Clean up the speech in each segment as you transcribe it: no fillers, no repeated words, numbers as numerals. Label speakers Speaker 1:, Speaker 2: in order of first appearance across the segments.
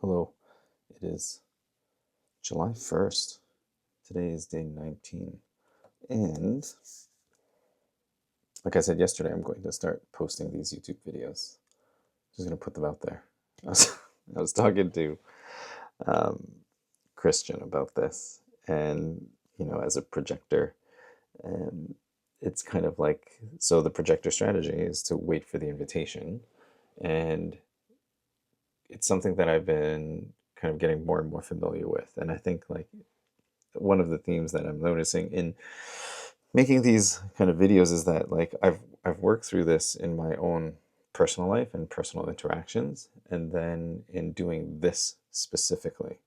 Speaker 1: Hello, it is July 1st. Today is day 19. And like I said yesterday, I'm going to start posting these YouTube videos. Just going to put them out there. I was talking to Christian about this, and as a projector, and it's kind of like, so the projector strategy is to wait for the invitation, and it's something that I've been kind of getting more and more familiar with. And I think like one of the themes that I'm noticing in making these kind of videos is that like I've worked through this in my own personal life and personal interactions, and then in doing this specifically.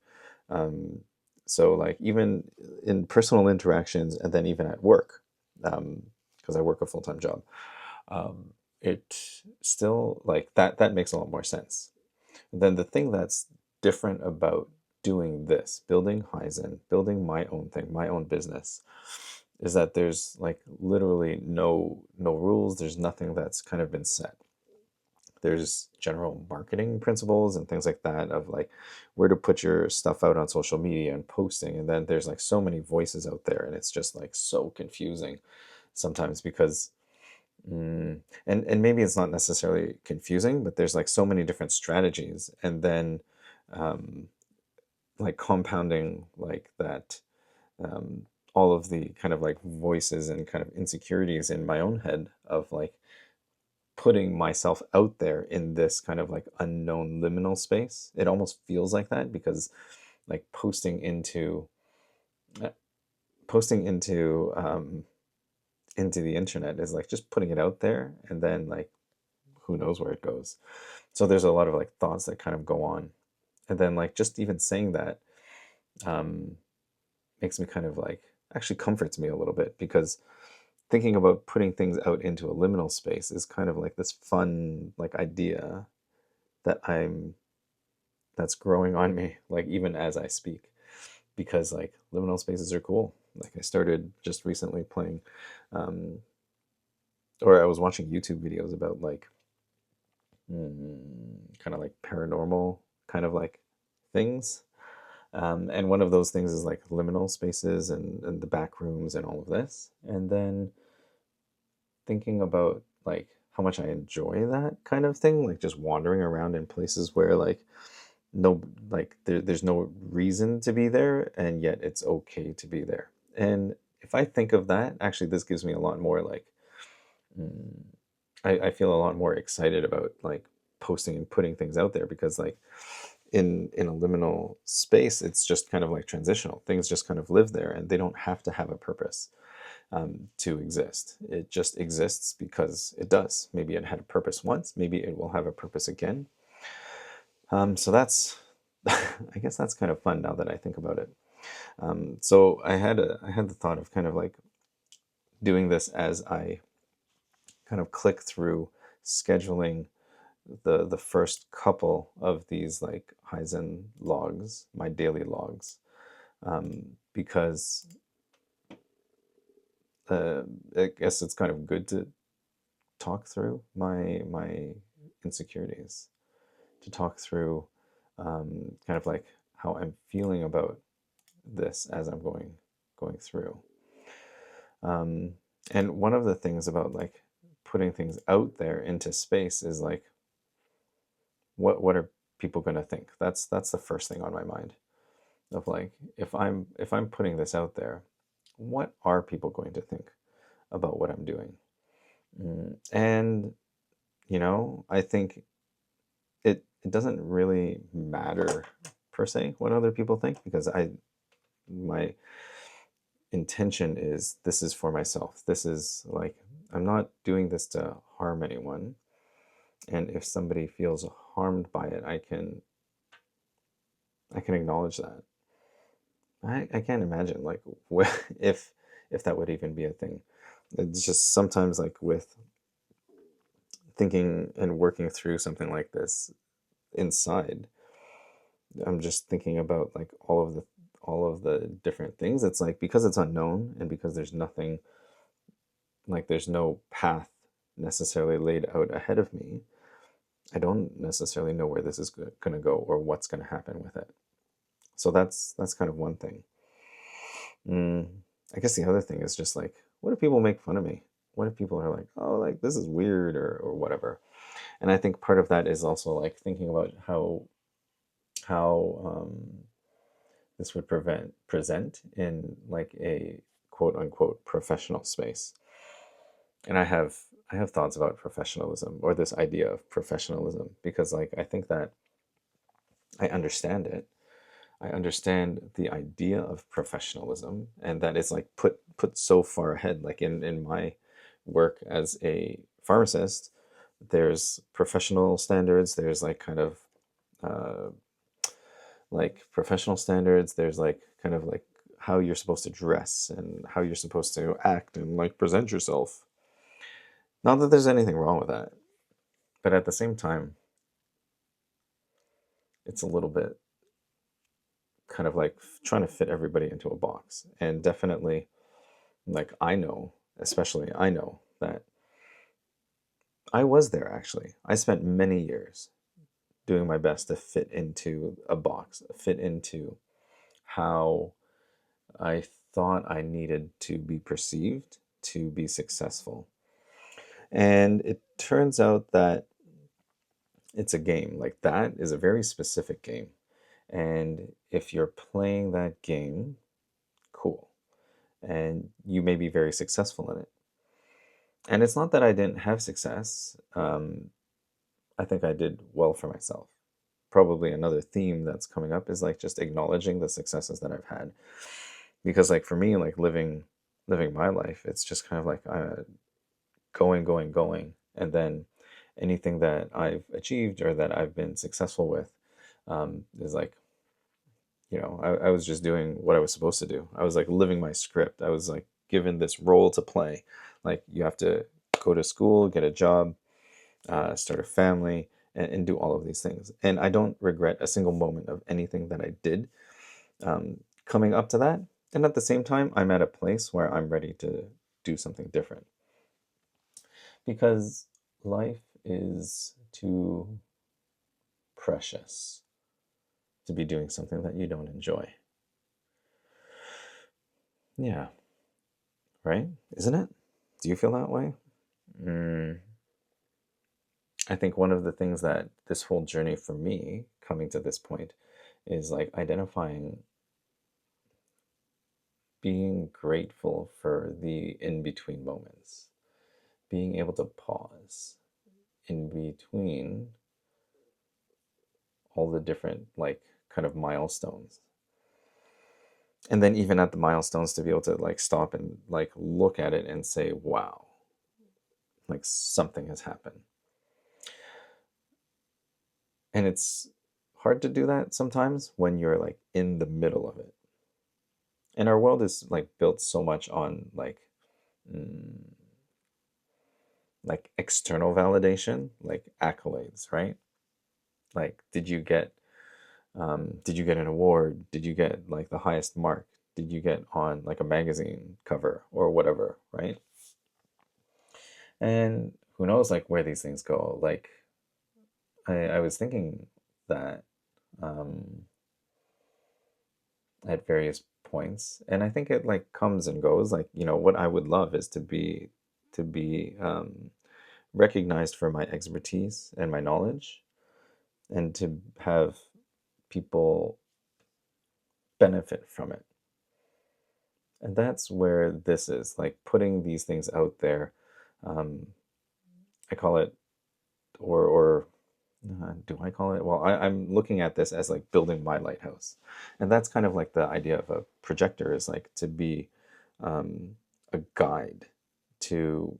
Speaker 1: So like even in personal interactions, and then even at work, because I work a full-time job, it still like that makes a lot more sense. Then the thing that's different about doing this, building Haizhen, building my own thing, my own business, is that there's like literally no rules. There's nothing that's kind of been set. There's general marketing principles and things like that of like where to put your stuff out on social media and posting. And then there's like so many voices out there, and it's just like so confusing sometimes because and maybe it's not necessarily confusing, but there's like so many different strategies, and then like compounding like that, all of the kind of like voices and kind of insecurities in my own head of like putting myself out there in this kind of like unknown liminal space. It almost feels like that because like uh, posting into the internet is like just putting it out there, and then like who knows where it goes. So there's a lot of like thoughts that kind of go on, and then like just even saying that um, makes me kind of like actually comforts me a little bit, because thinking about putting things out into a liminal space is kind of like this fun like idea that that's growing on me, like even as I speak, because like liminal spaces are cool. Like I started just recently playing, um, or I was watching YouTube videos about like kind of like paranormal kind of like things. And one of those things is like liminal spaces and the back rooms and all of this. And then thinking about like how much I enjoy that kind of thing, like just wandering around in places where like no, like there's no reason to be there, and yet it's okay to be there. And if I think of that, actually, this gives me a lot more like, mm, I feel a lot more excited about like posting and putting things out there, because like in a liminal space, it's just kind of like transitional. Things just kind of live there, and they don't have to have a purpose to exist. It just exists because it does. Maybe it had a purpose once, maybe it will have a purpose again. So that's, I guess that's kind of fun now that I think about it. So I had the thought of kind of like doing this as I kind of click through scheduling the first couple of these like Haizhen logs, my daily logs, because I guess it's kind of good to talk through my insecurities, to talk through kind of like how I'm feeling about this as I'm going through. And one of the things about like putting things out there into space is like, what are people going to think? That's the first thing on my mind, of like, if I'm putting this out there, what are people going to think about what I'm doing? And I think it doesn't really matter per se what other people think, because my intention is this is for myself. This is like, I'm not doing this to harm anyone. And if somebody feels harmed by it, I can acknowledge that. I can't imagine like if if that would even be a thing. It's just sometimes like with thinking and working through something like this inside, I'm just thinking about like all of the different things. It's like, because it's unknown, and because there's nothing, like there's no path necessarily laid out ahead of me, I don't necessarily know where this is going to go or what's going to happen with it. So that's kind of one thing. I guess the other thing is just like, what if people make fun of me? What if people are like, oh, like this is weird or whatever? And I think part of that is also like thinking about how this would present in like a quote unquote professional space. And I have thoughts about professionalism or this idea of professionalism because like I think that I understand it. I understand the idea of professionalism and that it's like put so far ahead. Like in my work as a pharmacist, there's professional standards, there's like kind of uh, like professional standards, there's like kind of like how you're supposed to dress and how you're supposed to act and like present yourself. Not that there's anything wrong with that, but at the same time, it's a little bit kind of like trying to fit everybody into a box. And definitely, like I know, especially I know that I was there actually. I spent many years doing my best to fit into a box, fit into how I thought I needed to be perceived to be successful. And it turns out that it's a game. Like that is a very specific game. And if you're playing that game, cool. And you may be very successful in it. And it's not that I didn't have success. I think I did well for myself. Probably another theme that's coming up is like just acknowledging the successes that I've had. Because like for me, like living my life, it's just kind of like going, and then anything that I've achieved or that I've been successful with is like, I was just doing what I was supposed to do. I was like living my script. I was like given this role to play. Like you have to go to school, get a job, start a family, and do all of these things. And I don't regret a single moment of anything that I did coming up to that. And at the same time, I'm at a place where I'm ready to do something different. Because life is too precious to be doing something that you don't enjoy. Yeah, right? Isn't it? Do you feel that way? Mm, I think one of the things that this whole journey for me coming to this point is like identifying being grateful for the in between moments, being able to pause in between all the different, like, kind of milestones. And then, even at the milestones, to be able to, like, stop and, like, look at it and say, wow, like, something has happened. And it's hard to do that sometimes when you're, like, in the middle of it. And our world is, like, built so much on, mm, like external validation, like accolades, right? Like, did you get an award? Did you get like the highest mark? Did you get on like a magazine cover or whatever, right? And who knows like where these things go? Like, I was thinking that um, at various points, and I think it like comes and goes. Like, what I would love is to be recognized for my expertise and my knowledge, and to have people benefit from it. And that's where this is like putting these things out there. Um, I call it, or do I call it? Well, I'm looking at this as like building my lighthouse. And that's kind of like the idea of a projector is like to be um, a guide to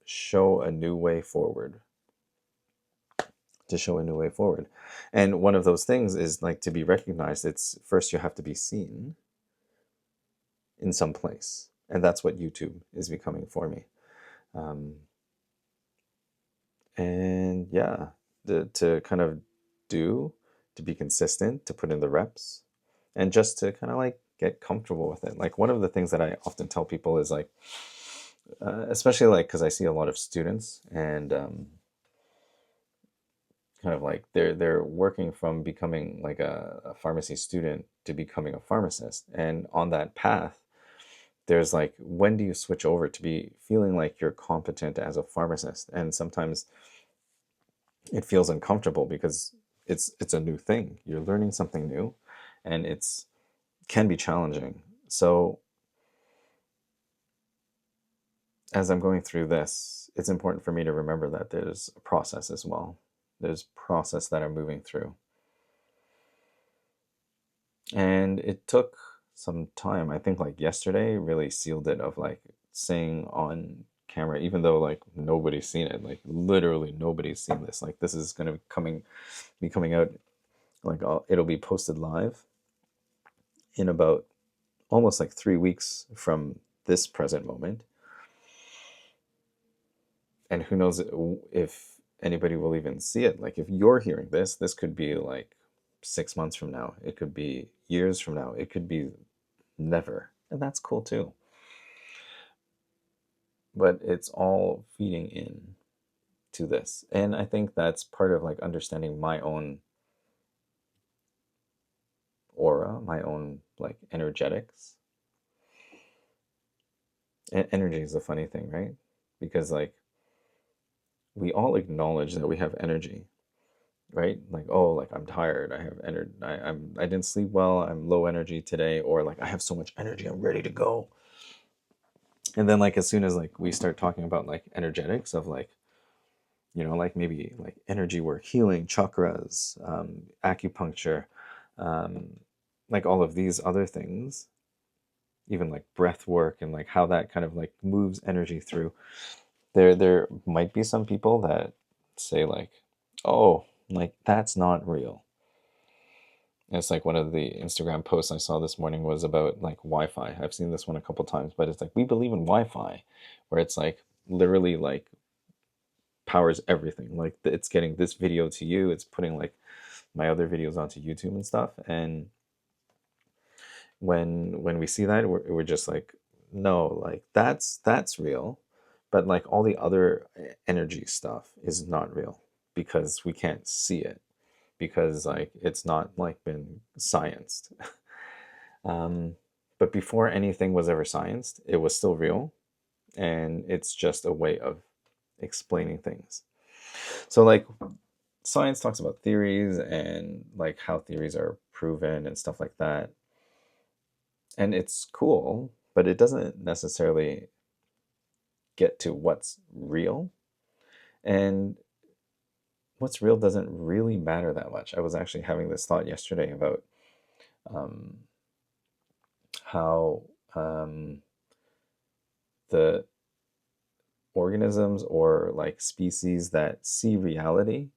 Speaker 1: show a new way forward. To show a new way forward. And one of those things is like to be recognized. It's first you have to be seen in some place. And that's what YouTube is becoming for me. Um, and yeah, to kind of to be consistent, to put in the reps, and just to kind of like get comfortable with it. Like one of the things that I often tell people is like, especially like because I see a lot of students and kind of like they're working from becoming like a pharmacy student to becoming a pharmacist. And on that path, there's like, when do you switch over to be feeling like you're competent as a pharmacist? And sometimes it feels uncomfortable because it's a new thing. You're learning something new, and it's can be challenging. So as I'm going through this, it's important for me to remember that there's a process as well. There's process that I'm moving through. And it took some time. I think like yesterday really sealed it, of like saying on camera, even though like nobody's seen it, like literally nobody's seen this. Like this is gonna be coming out, like it'll be posted live in about almost like 3 weeks from this present moment. And who knows if anybody will even see it. Like if you're hearing this, this could be like 6 months from now. It could be years from now. It could be never. And that's cool too. But it's all feeding in to this. And I think that's part of like understanding my own aura, my own like energetics. And energy is a funny thing, right? Because like we all acknowledge that we have energy, right? Like, oh, like I'm tired, I have energy, I didn't sleep well, I'm low energy today, or like I have so much energy, I'm ready to go. And then like as soon as like we start talking about like energetics of like, like maybe like energy work, healing, chakras, acupuncture, um, like all of these other things, even like breath work and like how that kind of like moves energy through. There might be some people that say like, oh, like that's not real. And it's like one of the Instagram posts I saw this morning was about like Wi-Fi. I've seen this one a couple times, but it's like, we believe in Wi-Fi, where it's like literally like powers everything. Like it's getting this video to you, it's putting like my other videos onto YouTube and stuff. And when we see that, we're just like, no, like that's real, but like all the other energy stuff is not real because we can't see it, because like it's not like been scienced. um, but before anything was ever scienced, it was still real, and it's just a way of explaining things. So like science talks about theories and like how theories are proven and stuff like that. And it's cool, but it doesn't necessarily get to what's real. And what's real doesn't really matter that much. I was actually having this thought yesterday about um, how the organisms or like species that see reality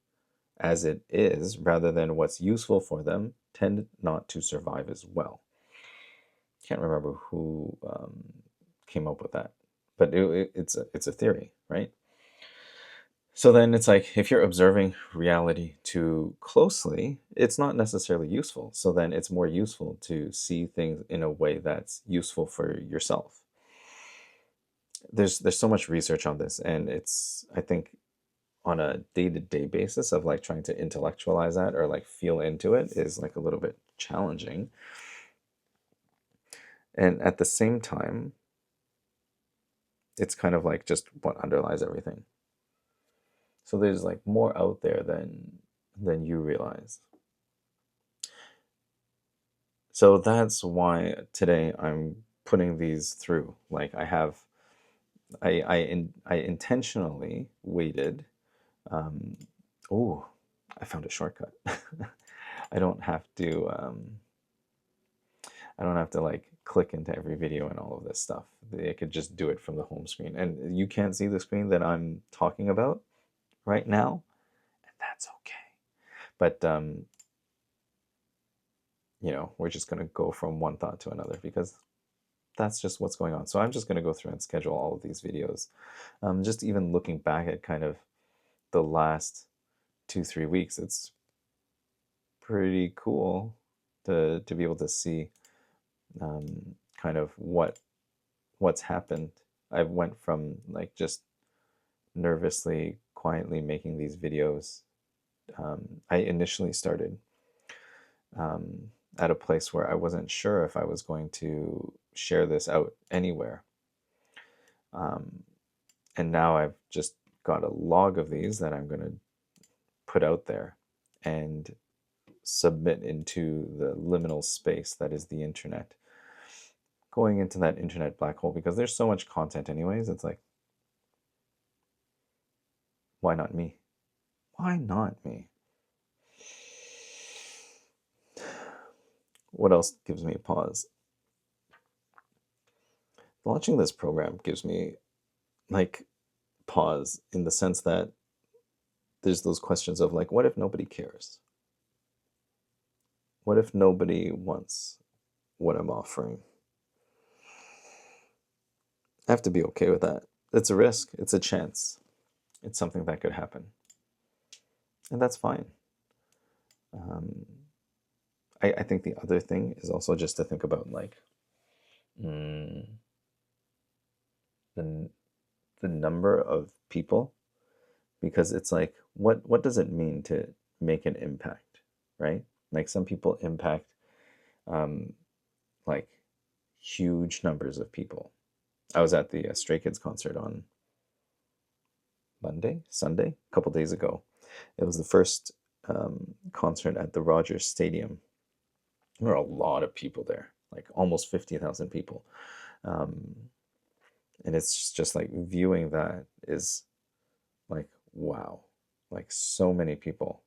Speaker 1: as it is rather than what's useful for them tend not to survive as well. Can't remember who came up with that, but it's a theory, right? So then it's like if you're observing reality too closely, it's not necessarily useful. So then it's more useful to see things in a way that's useful for yourself. There's so much research on this, and it's, I think, on a day-to-day basis of like trying to intellectualize that or like feel into it is like a little bit challenging. And at the same time, it's kind of like just what underlies everything. So there's like more out there than you realize. So that's why today I'm putting these through. Like I intentionally waited. Um, oh, I found a shortcut. I don't have to. I don't have to like click into every video and all of this stuff. I could just do it from the home screen, and you can't see the screen that I'm talking about right now, and that's okay. But we're just gonna go from one thought to another because that's just what's going on. So I'm just going to go through and schedule all of these videos. Just even looking back at kind of the last 2-3 weeks, it's pretty cool to be able to see kind of what's happened. I went from like just nervously, quietly making these videos I initially started at a place where I wasn't sure if I was going to share this out anywhere. And now I've just got a log of these that I'm going to put out there and submit into the liminal space that is the internet. Going into that internet black hole, because there's so much content anyways, it's like, why not me? Why not me? What else gives me a pause? Launching this program gives me like pause in the sense that there's those questions of like, what if nobody cares? What if nobody wants what I'm offering? I have to be okay with that. It's a risk, it's a chance, it's something that could happen. And that's fine. I think the other thing is also just to think about like the number of people, because it's like what does it mean to make an impact, right? Like some people impact like huge numbers of people. I was at the Stray Kids concert on Sunday, a couple days ago. It was the first concert at the Rogers Stadium. There were a lot of people there, like almost 50,000 people. And it's just like viewing that is like, wow, like so many people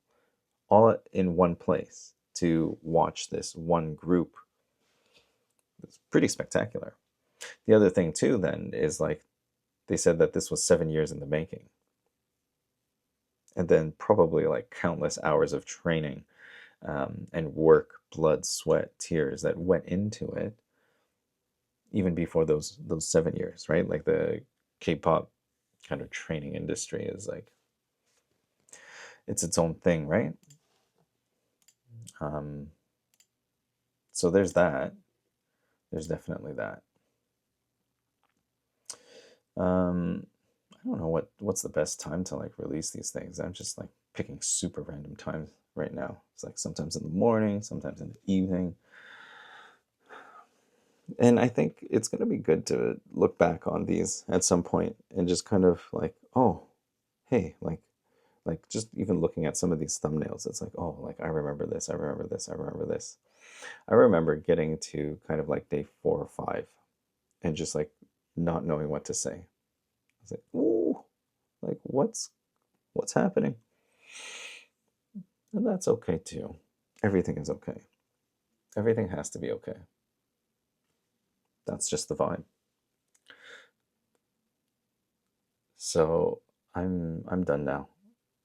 Speaker 1: all in one place to watch this one group. It's pretty spectacular. The other thing too then is like they said that this was 7 years in the making. And then probably like countless hours of training and work, blood, sweat, tears that went into it even before those 7 years, right? Like the K-pop kind of training industry is like it's its own thing, right? So there's that. There's definitely that. I don't know what's the best time to like release these things. I'm just like picking super random times right now. It's like sometimes in the morning, sometimes in the evening. And I think it's going to be good to look back on these at some point and just kind of like, oh, hey, like just even looking at some of these thumbnails, it's like, oh, like I remember this, I remember this, I remember this. I remember getting to kind of like day 4 or 5 and just like not knowing what to say. I was like, ooh, like what's happening? And that's okay too. Everything is okay. Everything has to be okay. That's just the vibe. So I'm done now.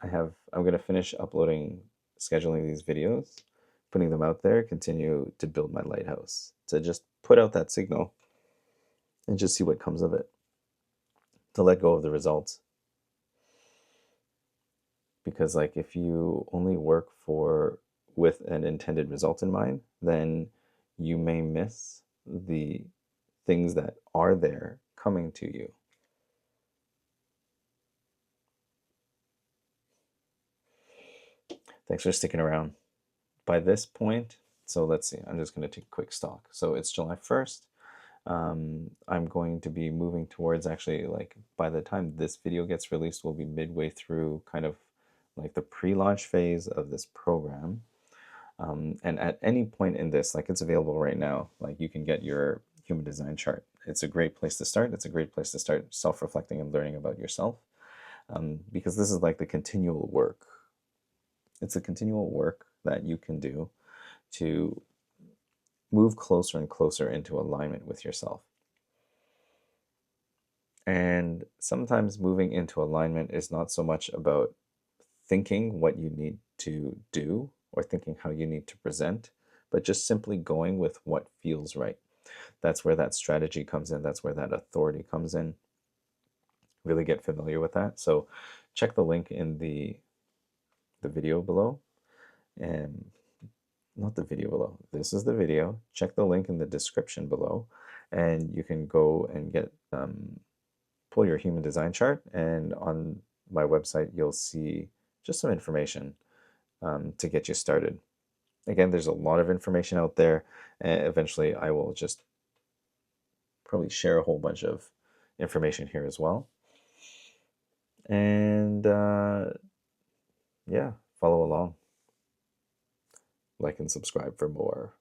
Speaker 1: I'm gonna finish uploading, scheduling these videos, putting them out there, continue to build my lighthouse, to just put out that signal and just see what comes of it. To let go of the results. Because like if you only work with an intended result in mind, then you may miss the things that are there coming to you. Thanks for sticking around. By this point, so let's see, I'm just going to take a quick stock. So it's July 1st. I'm going to be moving towards actually, like, by the time this video gets released, we'll be midway through kind of like the pre-launch phase of this program. And at any point in this, like it's available right now, like you can get your human design chart. It's a great place to start. It's a great place to start self-reflecting and learning about yourself, because this is like the continual work. It's a continual work that you can do to move closer and closer into alignment with yourself. And sometimes moving into alignment is not so much about thinking what you need to do or thinking how you need to present, but just simply going with what feels right. That's where that strategy comes in. That's where that authority comes in. Really get familiar with that. So check the link in the video below. And not the video below. This is the video. Check the link in the description below, and you can go and get pull your human design chart. And on my website, you'll see just some information to get you started. Again, there's a lot of information out there. Eventually, I will just probably share a whole bunch of information here as well. And yeah, follow along. Like and subscribe for more.